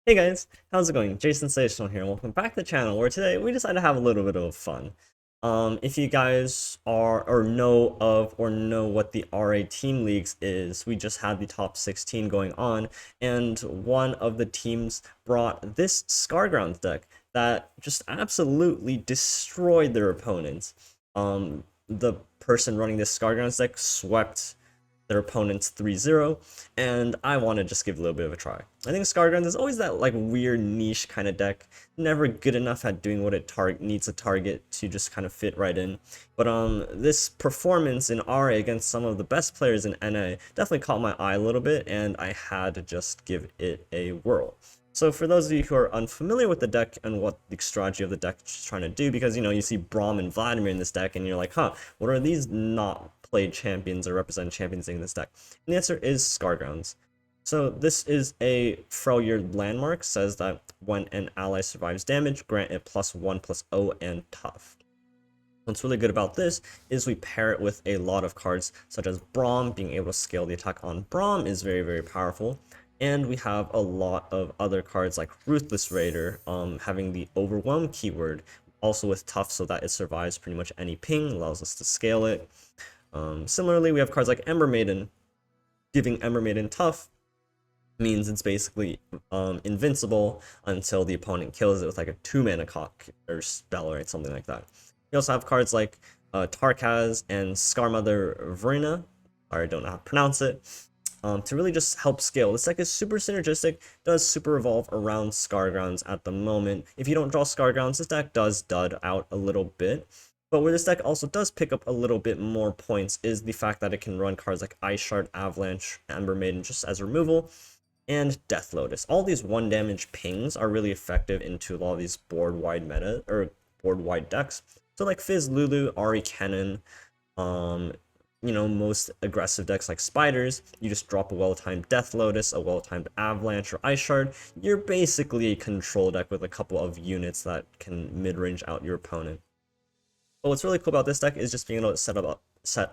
Hey guys, how's it going? Jason Sensational here, and welcome back to the channel, where today we decided to have a little bit of fun. If you guys are or know what the RA team leagues is, we just had the top 16 going on, and one of the teams brought this Scargrounds deck that just absolutely destroyed their opponents. The person running this Scargrounds deck swept their opponents 3-0, and I want to just give a little bit of a try. I think Scargrounds is always that like weird niche kind of deck, never good enough at doing what it needs a target to just kind of fit right in. But this performance in RA against some of the best players in NA definitely caught my eye a little bit, and I had to just give it a whirl. So for those of you who are unfamiliar with the deck and what the strategy of the deck is trying to do, because you see Braum and Vladimir in this deck and you're like, huh, what are these not played champions or represent champions in this deck? And the answer is Scargrounds. So this is a Freljord landmark, says that when an ally survives damage, grant it +1/+0 and tough. What's really good about this is we pair it with a lot of cards such as Braum. Being able to scale the attack on Braum is very, very powerful. And we have a lot of other cards like Ruthless Raider, having the Overwhelm keyword, also with tough so that it survives pretty much any ping, allows us to scale it. Similarly, we have cards like Ember Maiden. Giving Ember Maiden tough means it's basically invincible until the opponent kills it with like a 2-mana cock or spell or something like that. We also have cards like Tarkaz and Scarmother Verena, I don't know how to pronounce it, to really just help scale. This deck is super synergistic, does super evolve around Scargrounds at the moment. If you don't draw Scargrounds, this deck does dud out a little bit. But where this deck also does pick up a little bit more points is the fact that it can run cards like Ice Shard, Avalanche, Ember Maiden just as removal, and Death Lotus. All these 1 damage pings are really effective into a lot of these board-wide meta, or board-wide decks. So like Fizz Lulu, Ahri, Kennen, most aggressive decks like Spiders, you just drop a well-timed Death Lotus, a well-timed Avalanche, or Ice Shard. You're basically a control deck with a couple of units that can mid-range out your opponent. But what's really cool about this deck is just being able to set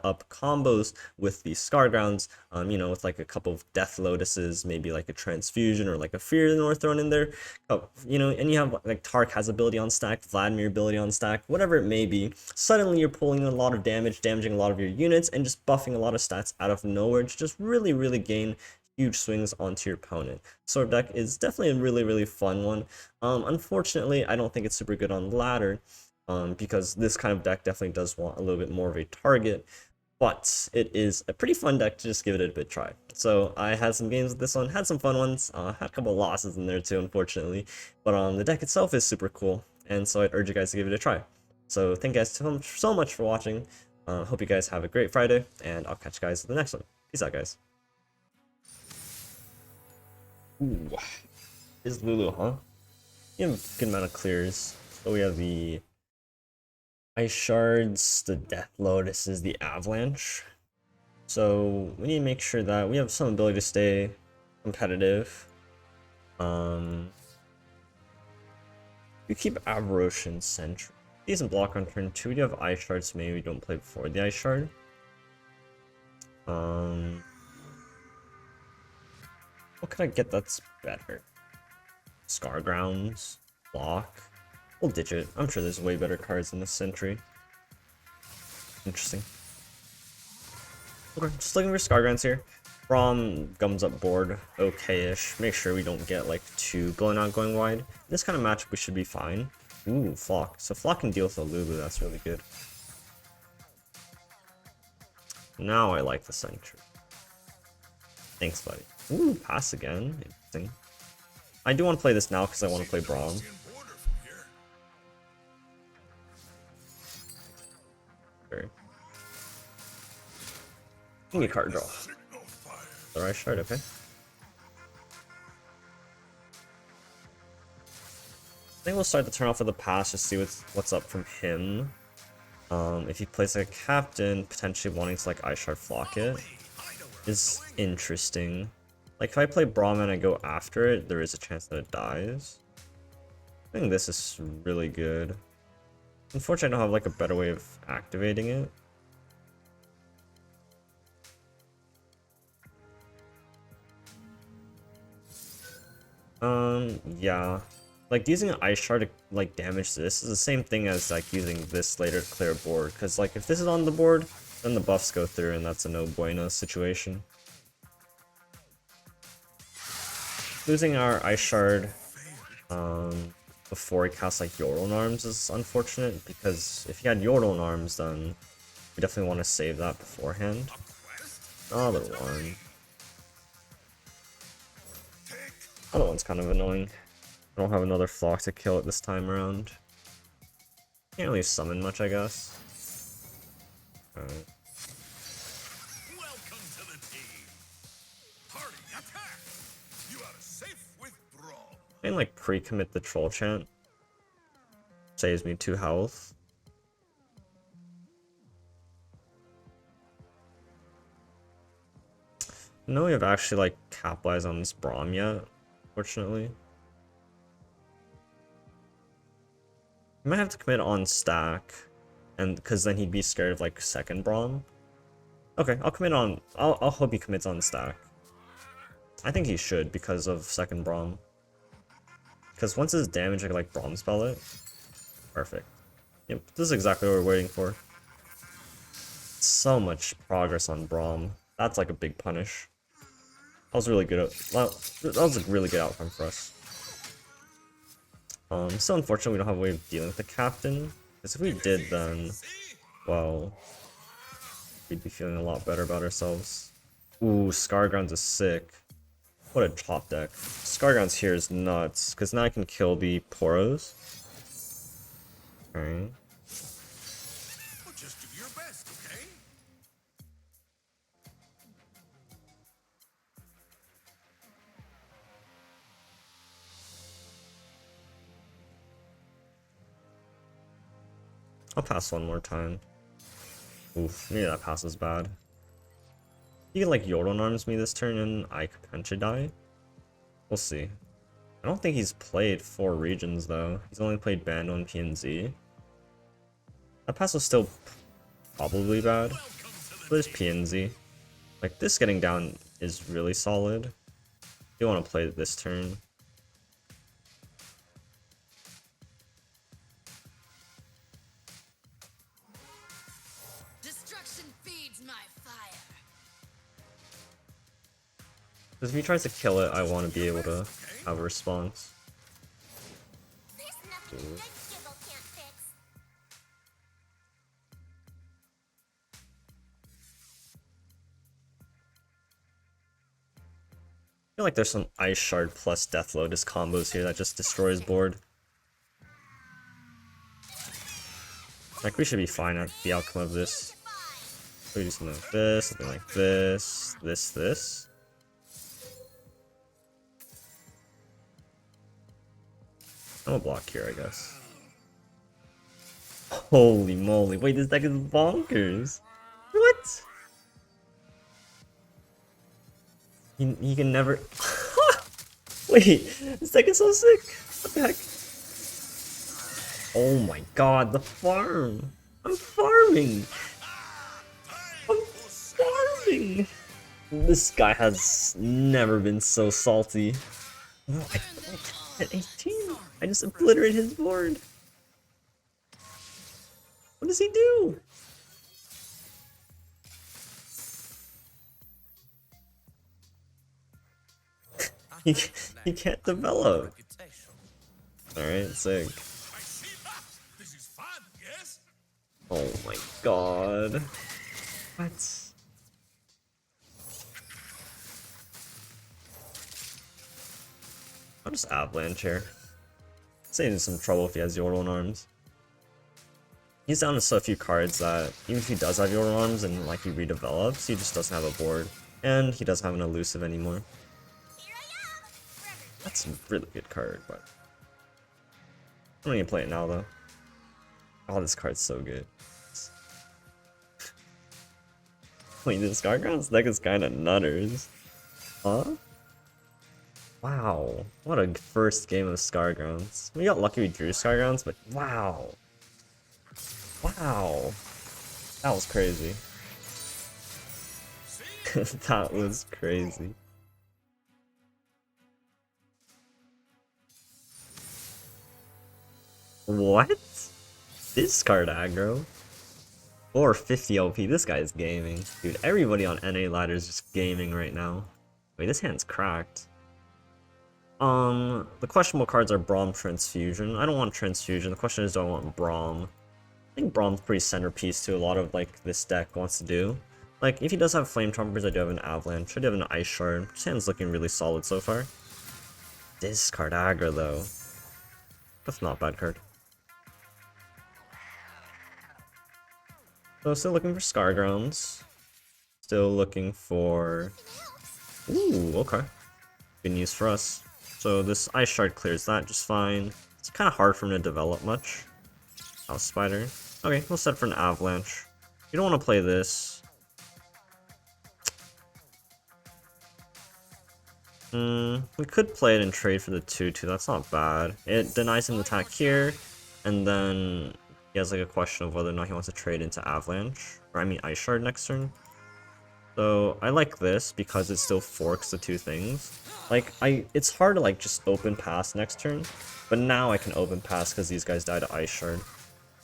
up combos with the Scargrounds, with like a couple of Death Lotuses, maybe like a Transfusion or like a Fear of the North thrown in there, and you have like Tarkaz ability on stack, Vladimir ability on stack, whatever it may be. Suddenly you're pulling a lot of damage, damaging a lot of your units, and just buffing a lot of stats out of nowhere to just really, really gain huge swings onto your opponent. Sword deck is definitely a really, really fun one. Unfortunately, I don't think it's super good on ladder. Because this kind of deck definitely does want a little bit more of a target, but it is a pretty fun deck to just give it a bit try. So I had some games with this one, had some fun ones, had a couple of losses in there too, unfortunately, but the deck itself is super cool, and so I'd urge you guys to give it a try. So thank you guys so much for watching. Hope you guys have a great Friday, and I'll catch you guys in the next one. Peace out, guys. Ooh, is Lulu, huh? You have a good amount of clears. So we have the Ice Shards, the Death Lotuses, the Avalanche. So we need to make sure that we have some ability to stay competitive. You keep Aberration Sentry. Decent block on turn 2. We do have Ice Shards, so maybe we don't play before the Ice Shard. What can I get that's better? Scargrounds, block. We'll ditch it. I'm sure there's way better cards in this Sentry. Interesting. Okay, just looking for Scargrounds here. Braum gums up board, okay-ish. Make sure we don't get like too going out going wide. This kind of matchup we should be fine. Ooh, Flock. So Flock can deal with a Lulu, that's really good. Now I like the Sentry. Thanks, buddy. Ooh, pass again. Interesting. I do want to play this now because I want to play Braum. Give me a card draw. The right shard, okay. I think we'll start the turn off with a pass, just see what's up from him. If he plays like a captain, potentially wanting to like Ice Shard Flock it is interesting. Like if I play Braum and I go after it, there is a chance that it dies. I think this is really good. Unfortunately, I don't have like a better way of activating it. Yeah. Like, using an ice shard to, like, damage this is the same thing as, like, using this later to clear a board. Because, like, if this is on the board, then the buffs go through, and that's a no bueno situation. Losing our ice shard, before he casts, like, Yordle Arms is unfortunate, because if he had Yordle Arms, then we definitely want to save that beforehand. Another one. Other one's kind of annoying. I don't have another flock to kill it this time around. Can't really summon much, I guess. Alright. Welcome to the team. Party attack. You are safe with Braum. I can like pre-commit the troll chant. Saves me 2 health. No, we have actually like capitalized on this Braum yet, fortunately. I might have to commit on stack, and because then he'd be scared of like second Braum. Okay, I'll commit on. I'll hope he commits on stack. I think he should because of second Braum. Because once his damage, I can like Braum spell it. Perfect. Yep, this is exactly what we're waiting for. So much progress on Braum. That's like a big punish. That was really good. Well, that was a really good outcome for us. So unfortunately we don't have a way of dealing with the captain. Because if we did, then, well, we'd be feeling a lot better about ourselves. Ooh, Scargrounds is sick. What a top deck. Scargrounds here is nuts, because now I can kill the Poros. Alright. Well, just do your best, okay? I'll pass one more time. Oof, maybe that pass is bad. He can like Yordle Arms me this turn and I could potentially die. We'll see. I don't think he's played 4 regions though. He's only played Bando and PNZ. That pass was still probably bad. But there's PNZ. Like this getting down is really solid. You want to play it this turn. Destruction feeds my fire. Because if he tries to kill it, I want to be able to have a response. There's nothing a good giggle can't fix. I feel like there's some Ice Shard plus Death Lotus combos here that just destroys board. Like, we should be fine at the outcome of this. We do something like this, something like this, this. I'm gonna block here, I guess. Holy moly, wait, this deck is bonkers! What? He can never... Wait, this deck is so sick! What the heck? Oh my god, the farm! I'm farming! I'm farming! This guy has never been so salty. Oh, I at 18! I just obliterated his board! What does he do? he can't develop. Alright, sick. This is fun, yes? Oh my god. What? I'll just avalanche here. Saving some trouble if he has Yordle Arms. He's down to so few cards that even if he does have Yordle Arms and like he redevelops, he just doesn't have a board. And he doesn't have an elusive anymore. That's a really good card, but I'm not gonna play it now though. Oh, this card's so good. Wait, this Scargrounds deck is kinda nutters. Huh? Wow, what a first game of Scargrounds. We got lucky we drew Scargrounds, but wow. Wow. That was crazy. That was crazy. What? Discard aggro? 450 OP, this guy is gaming. Dude, everybody on NA ladder is just gaming right now. Wait, this hand's cracked. The questionable cards are Braum Transfusion. I don't want Transfusion. The question is, do I want Braum? I think Braum's pretty centerpiece to a lot of, like, this deck wants to do. Like, if he does have Flame Trumpers, I do have an Avalanche. I do have an Ice Shard. This hand's looking really solid so far. Discard aggro, though. That's not a bad card. So, still looking for Scargrounds. Still looking for... Ooh, okay. Good news for us. So this Ice Shard clears that just fine. It's kind of hard for him to develop much. House Spider. Okay, we'll set for an Avalanche. You don't want to play this. We could play it and trade for the 2/2. That's not bad. It denies him the attack here, and then he has like a question of whether or not he wants to trade into Avalanche, or I mean Ice Shard next turn. So I like this because it still forks the two things. Like it's hard to like just open pass next turn, but now I can open pass because these guys died to Ice Shard.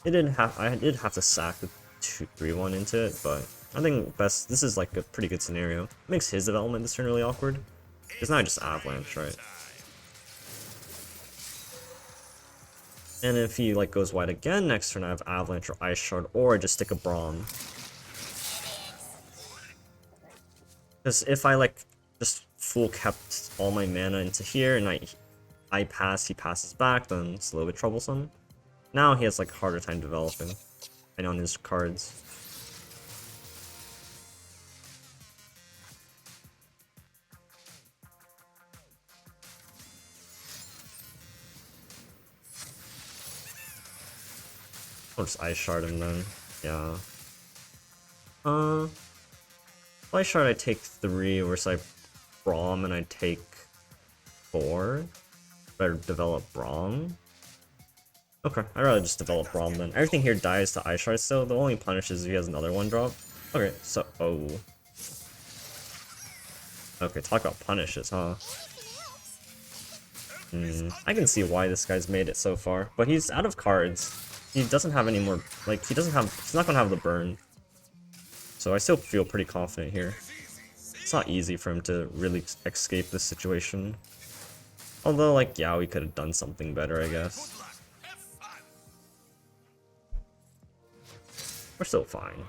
I did have to sack the 2/3/1 into it, but I think this is like a pretty good scenario. It makes his development this turn really awkward. Because now I just Avalanche, right? And if he like goes wide again next turn, I have Avalanche or Ice Shard, or I just stick a Braum. Because if I like just full kept all my mana into here and I pass, he passes back, then it's a little bit troublesome. Now he has like a harder time developing, and on his cards. I'll just Ice Shard him then. Yeah. Ice Shard I take 3, whereas I Braum and I take 4. Better develop Braum. Okay, I'd rather just develop Braum then. Everything here dies to Ice Shard still. The only punish is if he has another 1-drop. Okay, so okay, talk about punishes, huh? I can see why this guy's made it so far, but he's out of cards. He doesn't have any more, like, he's not gonna have the burn. So I still feel pretty confident here. It's not easy for him to really escape this situation. Although, like, yeah, we could have done something better, I guess. We're still fine.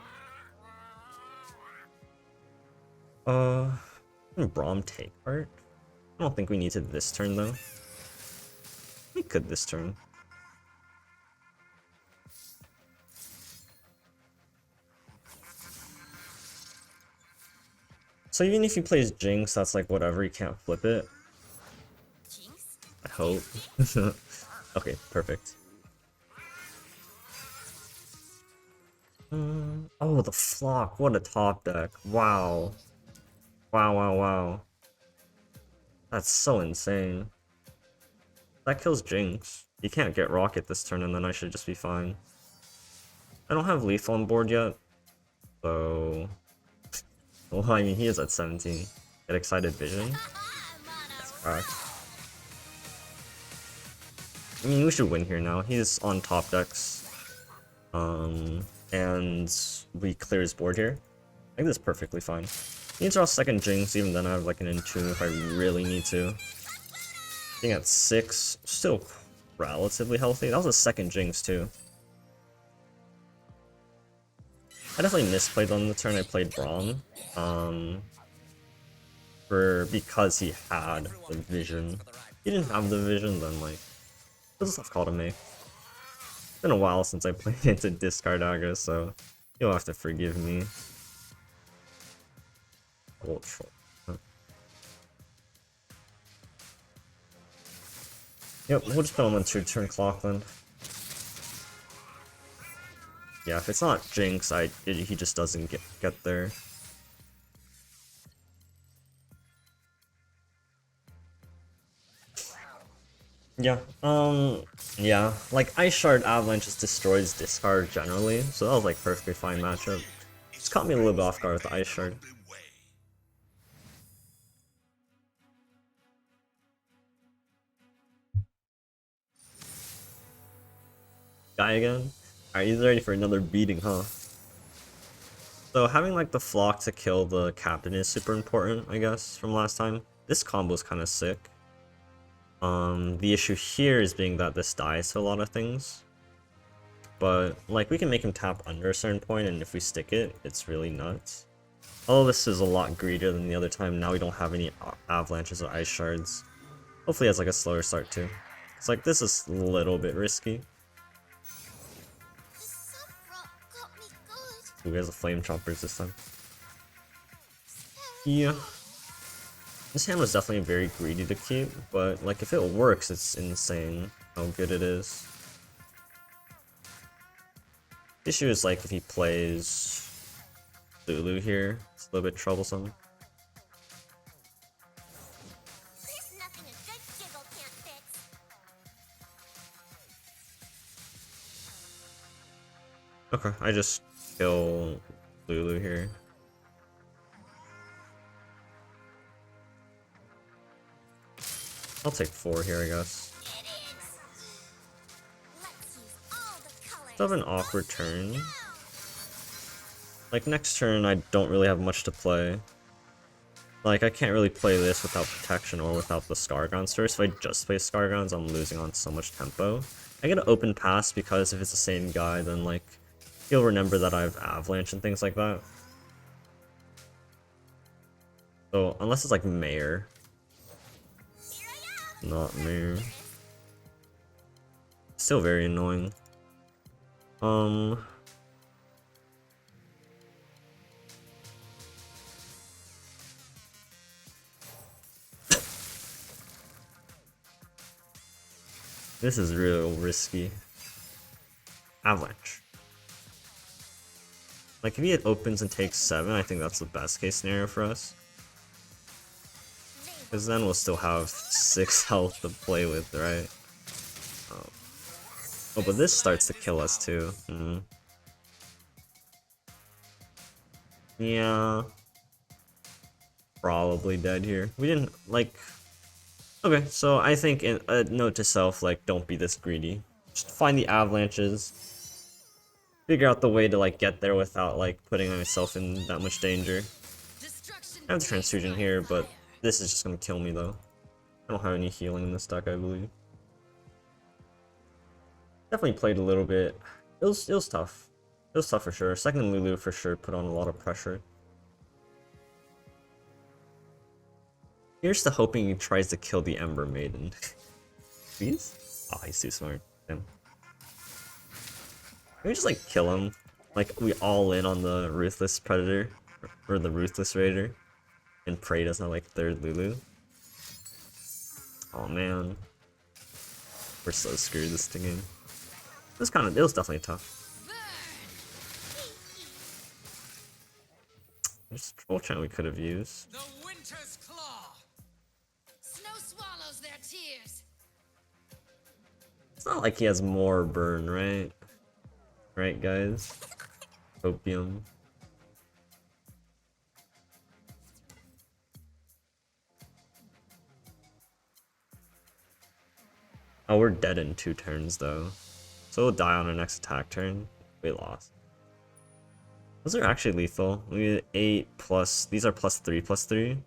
Braum take art? I don't think we need to this turn, though. We could this turn. So even if he plays Jinx, that's like whatever, he can't flip it. I hope. Okay, perfect. Oh, the Flock, what a top deck. Wow. Wow. That's so insane. That kills Jinx. You can't get Rocket this turn and then I should just be fine. I don't have Leaf on board yet, so... Well, I mean, he is at 17. Get Excited Vision? That's cracked. I mean, we should win here now. He's on top decks. And we clear his board here. I think that's perfectly fine. He needs to draw second Jinx, even then I have like an Entomb if I really need to. Being at 6, still relatively healthy. That was a second Jinx too. I definitely misplayed on the turn I played Braum. Because he had the vision. He didn't have the vision, then like, what does stuff called to make? It's been a while since I played into discard Aggro, so you'll have to forgive me. Yep, we'll just put him on 2-turn clock then. Yeah, if it's not Jinx, he just doesn't get there. Yeah, like Ice Shard Avalanche just destroys discard generally, so that was like perfectly fine matchup. Just caught me a little bit off guard with the Ice Shard. Guy again? Alright, he's ready for another beating, huh? So having like the flock to kill the captain is super important, I guess, from last time. This combo is kind of sick. The issue here is being that this dies to a lot of things. But like we can make him tap under a certain point, and if we stick it, it's really nuts. Although this is a lot greedier than the other time, now we don't have any avalanches or ice shards. Hopefully it has like a slower start too. It's like this is a little bit risky. The sun rock got me good. Ooh, he has a flame chompers this time. Yeah. This hand was definitely very greedy to keep, but like if it works, it's insane how good it is. The issue is like if he plays Lulu here, it's a little bit troublesome. There's nothing a good giggle can't fix. Okay, I just kill Lulu here. I'll take 4 here, I guess. It is. Let's use all the colors. Still have an awkward turn. Like next turn, I don't really have much to play. Like I can't really play this without protection or without the Scargrounds first. If I just play Scargrounds, I'm losing on so much tempo. I get an open pass because if it's the same guy, then like he'll remember that I have Avalanche and things like that. So unless it's like Mayor. Here I am. Not Mayor. Still very annoying. This is real risky. Avalanche. Like if he opens and takes 7, I think that's the best case scenario for us. Because then we'll still have 6 health to play with, right? Oh, but this starts to kill us too. Yeah. Probably dead here. We didn't, like... Okay, so I think a note to self, like, don't be this greedy. Just find the avalanches. Figure out the way to, like, get there without, like, putting myself in that much danger. I have the transfusion here, but this is just gonna kill me, though. I don't have any healing in this deck, I believe. Definitely played a little bit. It was tough. It was tough for sure. Second Lulu for sure put on a lot of pressure. Here's to hoping he tries to kill the Ember Maiden. Please? Oh, he's too smart. Damn. Can we just like kill him? Like we all in on the Ruthless Predator or the Ruthless Raider, and pray doesn't have like third Lulu. Oh man, we're so screwed this game. It was definitely tough. There's a troll chant we could have used. The winter's claw. Snow swallows their tears. It's not like he has more burn, right? Right, guys? Opium. Oh, we're dead in 2 turns, though. So we'll die on our next attack turn. We lost. Those are actually lethal. We get 8 plus... These are +3/+3.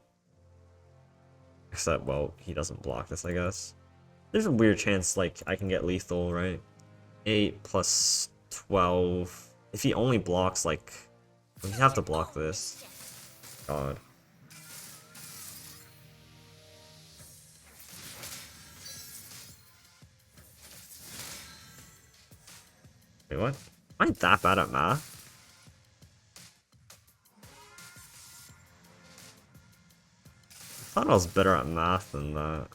Except, well, he doesn't block this, I guess. There's a weird chance, like, I can get lethal, right? 8 plus 12. If he only blocks, like... We have to block this. God. Wait, what? Am I that bad at math? I thought I was better at math than that.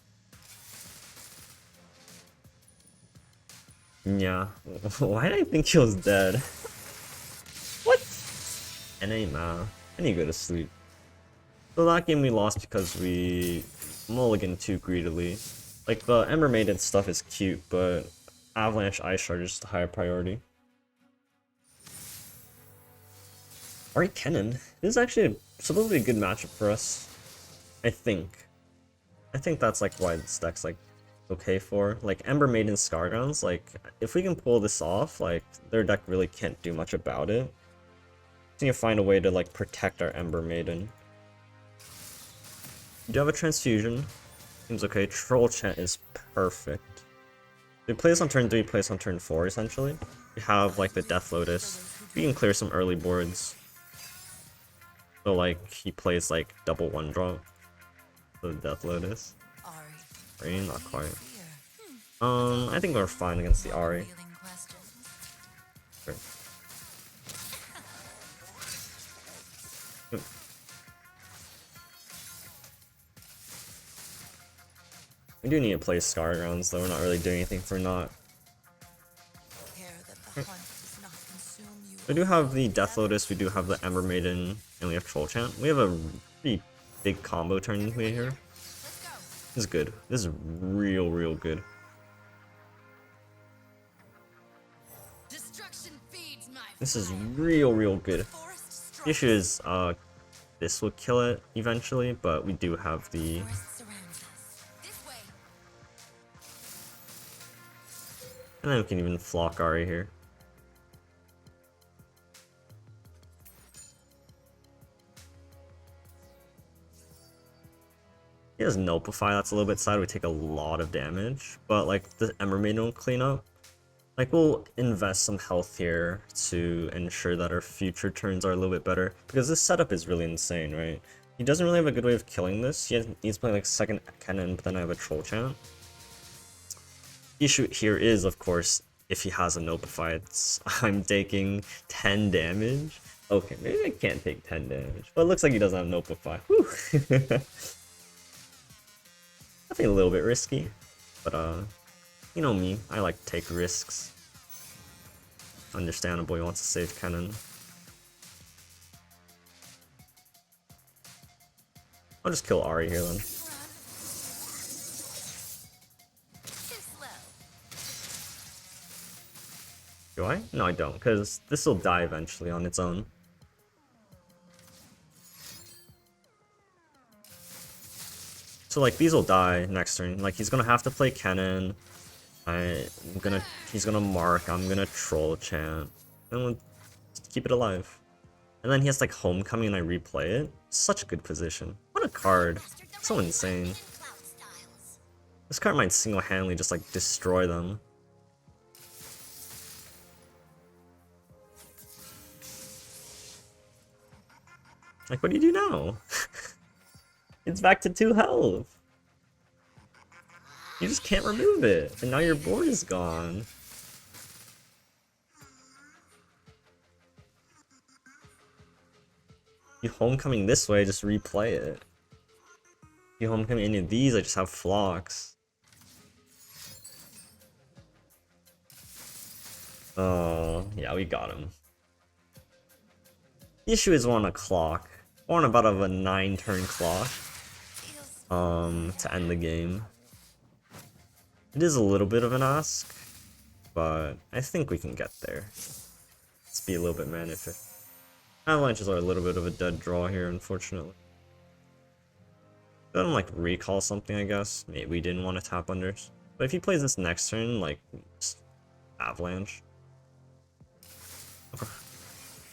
Yeah. Why did I think he was dead? What? NA math. I need to go to sleep. So that game we lost because we mulliganed too greedily. Like the Ember Maiden stuff is cute, but Avalanche Ice Shard is the higher priority. Ahri Kennen. This is actually supposed to be a good matchup for us. I think that's like why this deck's like okay for. Like Ember Maiden Scargrounds, like if we can pull this off, like their deck really can't do much about it. Just need to find a way to like protect our Ember Maiden. We do have a transfusion. Seems okay. Troll Chant is perfect. We play this on turn 3, play this on turn 4 essentially. We have like the Death Lotus. We can clear some early boards. So like he plays like double 1-drop. The Death Lotus. Ahri, not quite. I think we're fine against the Ahri. Sure. We do need to play Scar rounds though, we're not really doing anything for not. We do have the Death Lotus, we do have the Ember Maiden, and we have Troll Chant. We have a pretty big combo turn here. This is good. This is real good. This is real good. The issue is, this will kill it eventually, but we do have the... And then we can even flock Ahri here. He has Nulpify, that's a little bit sad, we take a lot of damage, but like the Ember Maiden will clean up. Like we'll invest some health here to ensure that our future turns are a little bit better, because this setup is really insane, right? He doesn't really have a good way of killing this. He's playing like second Kennen, but then I have a Troll Chant. The issue here is, of course, if he has a Nulpify, it's I'm taking 10 damage. Okay, maybe I can't take 10 damage, but it looks like he doesn't have Nulpify. Whew. I think a little bit risky, but you know me, I like to take risks. Understandable, he wants to save Kennen. I'll just kill Ahri here then. Do I? No, I don't, because this will die eventually on its own. So like these will die next turn. Like he's gonna have to play Kennen. He's gonna mark. I'm gonna Troll Chant, and we'll just keep it alive. And then he has like Homecoming, and I replay it. Such a good position. What a card! So insane. This card might single-handedly just like destroy them. Like, what do you do now? It's back to 2 health. You just can't remove it, and now your board is gone. You Homecoming this way, just replay it. You Homecoming any of these, I just have flocks. Oh, yeah, we got him. The issue is we're on a clock. We're on about a 9-turn clock. To end the game. It is a little bit of an ask, but I think we can get there. Let's be a little bit manific. Avalanches are a little bit of a dead draw here, unfortunately. Let him like recall something, I guess. Maybe we didn't want to tap unders. But if he plays this next turn, like just Avalanche. Okay.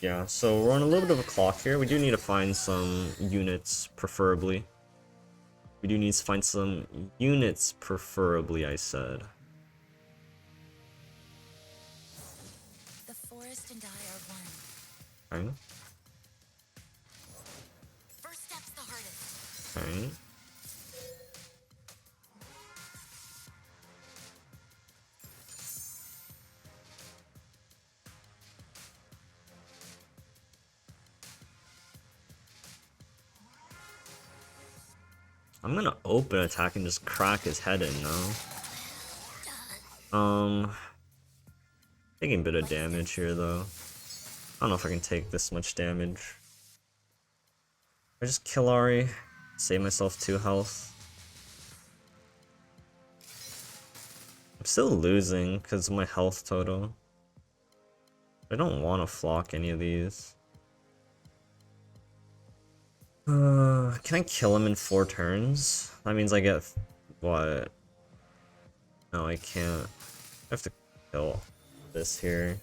Yeah, so we're on a little bit of a clock here. We do need to find some units, preferably. We do need to find some units, preferably, I said. The forest and I are one. Okay. First step's the hardest. Okay. I'm gonna open attack and just crack his head in now. Taking a bit of damage here though. I don't know if I can take this much damage. I just kill Ahri, save myself 2 health. I'm still losing because of my health total. I don't want to flock any of these. Can I kill him in 4 turns? That means I get, what? No, I can't. I have to kill this here.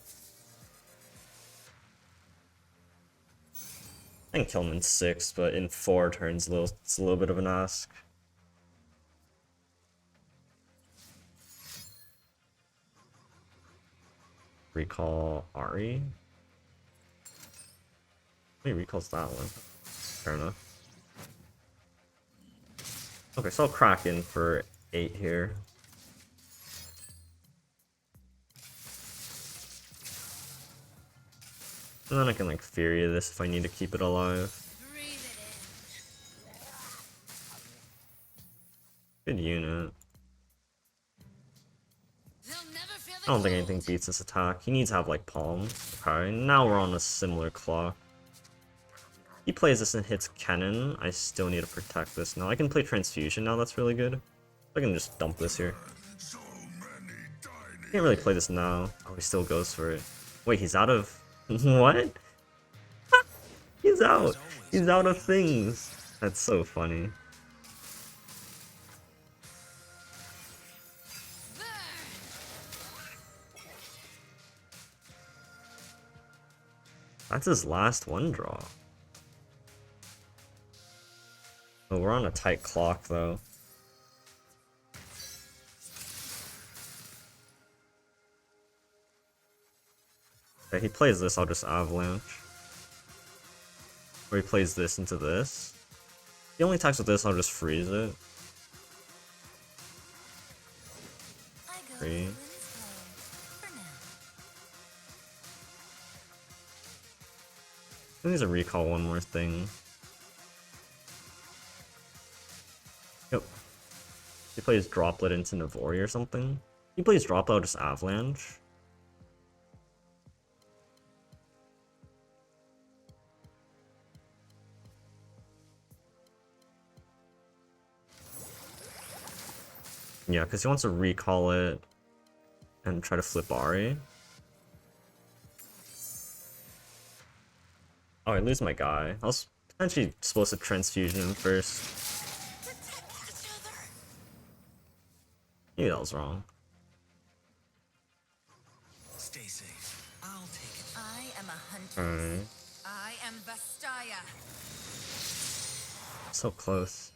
I can kill him in 6, but in 4 turns, it's a little bit of an ask. Recall Ahri. He recalls that one. Fair enough. Okay, so I'll crack in for 8 here. And then I can like Fury this if I need to keep it alive. Breathe it in. Good unit. They'll never feel the I don't think cold. anything beats this attack. He needs to have like Palm. Okay, now we're on a similar clock. He plays this and hits Kennen. I still need to protect this now. I can play Transfusion now, that's really good. I can just dump this here. So many tiny. Can't really play this now. Oh, he still goes for it. Wait, he's out of... what? He's out! He's out of things! That's so funny. Burn. That's his last one draw. Oh, we're on a tight clock though. Okay, he plays this, I'll just Avalanche. Or he plays this into this. He only attacks with this, I'll just freeze it. I go Free. with Lynn's flow for now. He needs to recall one more thing. Yep. He plays Droplet into Navori or something. He plays Droplet, I'll just Avalanche. Yeah, because he wants to recall it and try to flip Ahri. Oh, I lose my guy. I was potentially supposed to transfusion him first. Protect each other. Maybe that was wrong. Stay safe. I'll take it. I am a hunter. Alright. I am Vastaya. So close.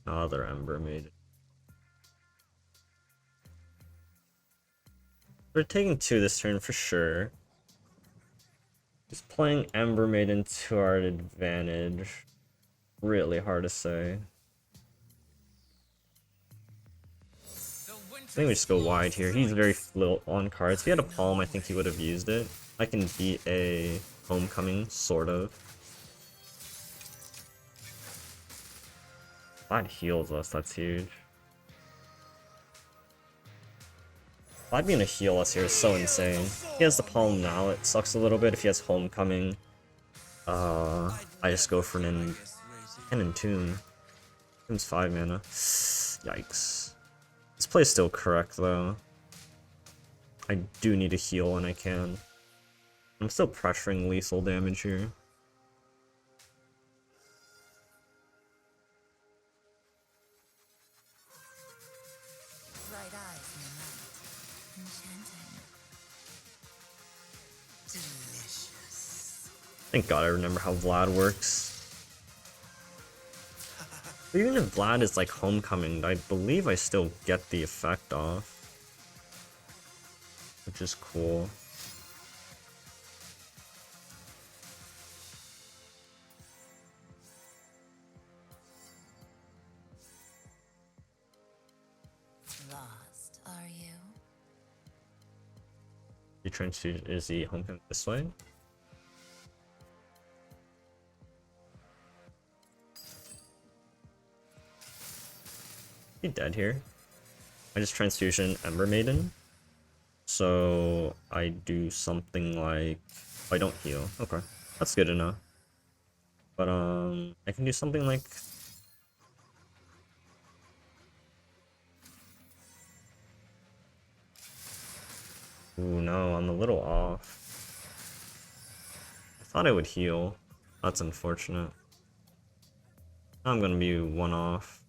Another Ember made it. We're taking 2 this turn for sure. Just playing Ember Maiden to our advantage. Really hard to say. The I winter think we just go wide here. He's very little on cards. If he had a Palm, I think he would have used it. I can beat a Homecoming, sort of. Vlad heals us, that's huge. Vlad being a heal us here is so insane. He has the Palm now, it sucks a little bit if he has Homecoming. I just go for an Kennen Tomb. Tomb's 5 mana. Yikes. This play is still correct though. I do need to heal when I can. I'm still pressuring lethal damage here. Bright eyes in the night. Enchanting. Delicious. Thank God I remember how Vlad works. But even if Vlad is like Homecoming, I believe I still get the effect off. Which is cool. Lost, are you? You transfusion is the Homecoming this way? He dead here. I just transfusion Ember Maiden. So I do something like I don't heal. Okay. That's good enough. But I can do something like ooh no, I'm a little off. I thought I would heal. That's unfortunate. I'm gonna be one off.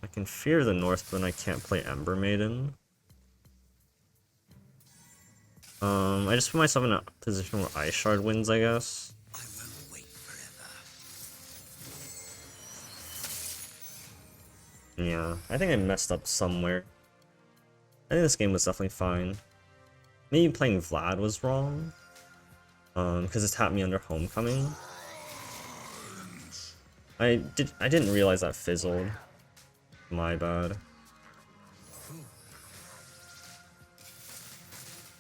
I can fear the North, but I can't play Ember Maiden. I just put myself in a position where Ice Shard wins, I guess. I won't wait forever. Yeah, I think I messed up somewhere. I think this game was definitely fine. Maybe playing Vlad was wrong. Because it tapped me under Homecoming. I didn't realize that fizzled. My bad.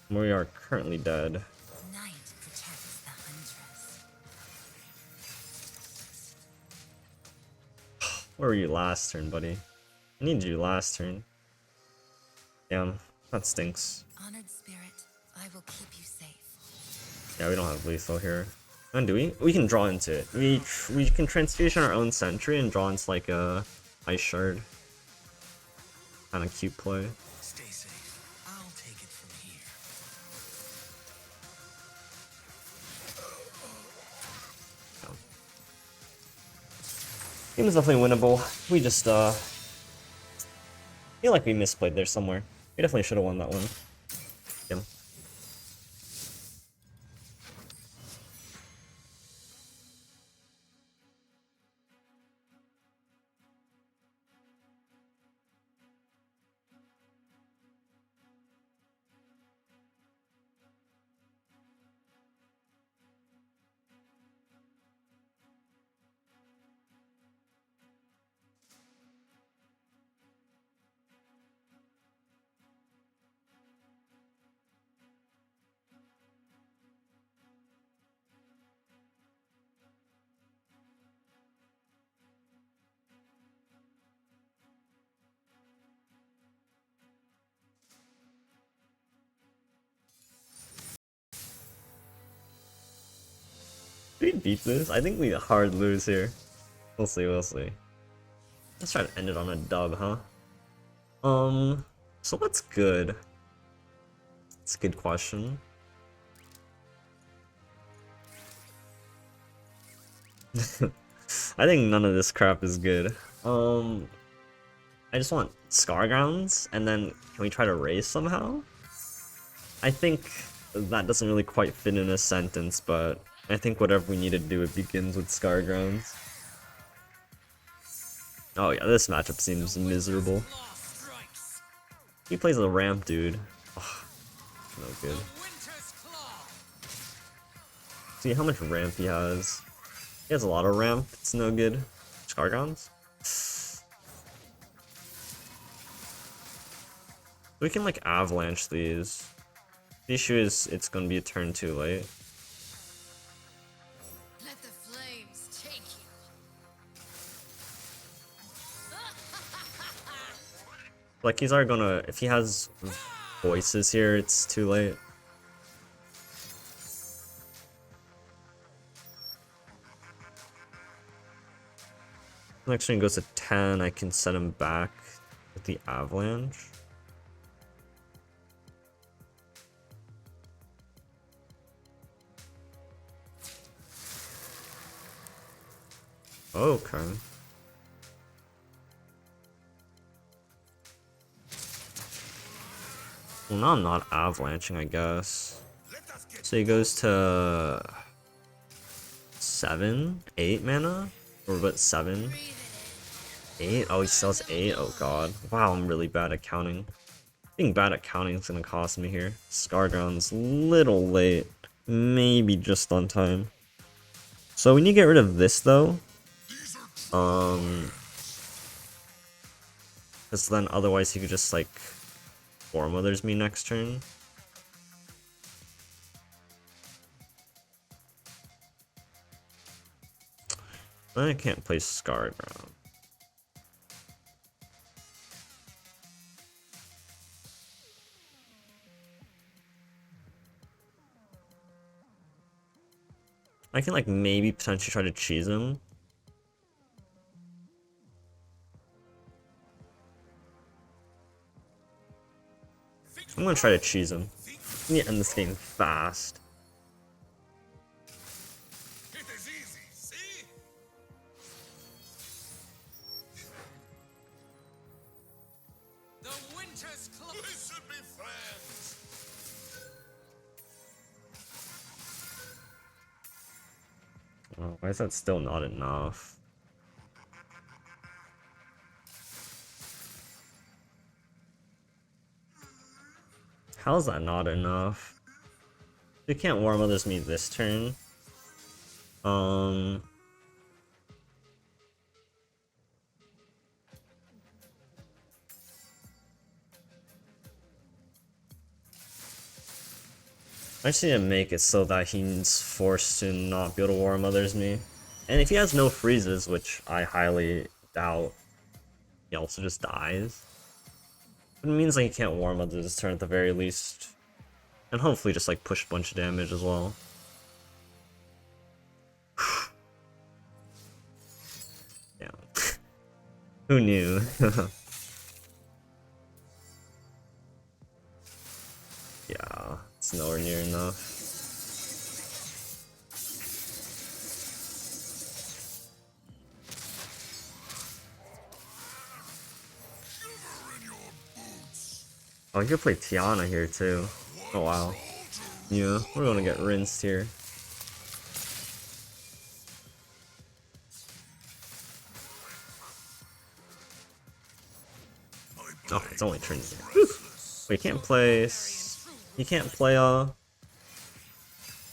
We are currently dead. Night protects the huntress. Where were you last turn, buddy? I need you last turn. Damn, that stinks. Honored spirit, I will keep you safe. Yeah, we don't have lethal here. And do we? We can draw into it. We can transfusion our own sentry and draw into like a ice shard. Kind of cute play. Stay safe. I'll take it from here. Game is definitely winnable. We just feel like we misplayed there somewhere. We definitely should have won that one. Yeah. Did we beat this? I think we hard lose here. We'll see, we'll see. Let's try to end it on a dub, huh? So what's good? It's a good question. I think none of this crap is good. I just want Scar Grounds, and then can we try to raise somehow? I think that doesn't really quite fit in a sentence, but I think whatever we need to do, it begins with Scar Grounds. Oh yeah, this matchup seems miserable. Law strikes. He plays a ramp, dude. Ugh, no good. Winter's claw. See how much ramp he has. He has a lot of ramp. It's no good. Scar Grounds? We can like avalanche these. The issue is it's gonna be a turn too late. Let the flames take you. Like he's already gonna, if he has voices here, it's too late. Next turn goes to 10, I can set him back with the avalanche. Okay. Well, now I'm not avalanching, I guess. So he goes to 7, 8 mana? Or about 7? 8? Oh, he still has 8? Oh god. Wow, I'm really bad at counting. Being bad at counting is gonna cost me here. Scarground's little late. Maybe just on time. So we need to get rid of this though. Because then otherwise he could just like Four Mothers me next turn. Then I can't play Scar Ground. I can like maybe potentially try to cheese him. gonna try to cheese him. I need to end this game fast. It is easy, see? The winter's claw. We should be friends. Oh, why is that still not enough? How's that not enough? You can't War Mother's me this turn. I just need to make it so that he's forced to not be able to War Mother's me. And if he has no freezes, which I highly doubt, he also just dies. But it means like he can't War Mother this turn at the very least. And hopefully just like push a bunch of damage as well. Damn. Who knew? Yeah, it's nowhere near enough. Oh, you could play Tiana here too. Oh wow. Yeah, we're gonna get rinsed here. Oh, it's only turn. Whew. Wait, you can't play. You can't play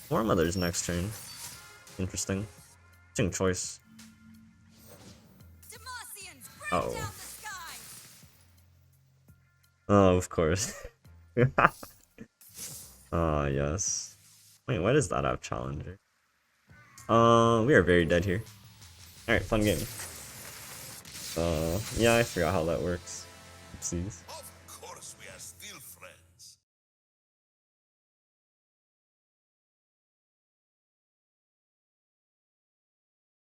War Mother's next turn. Interesting. Interesting choice. Demacians, bring Uh-oh. down the sky. Oh, of course. Ah, yes. Wait, why does that have Challenger? We are very dead here. Alright, fun game. Yeah, I forgot how that works. Oopsies. Of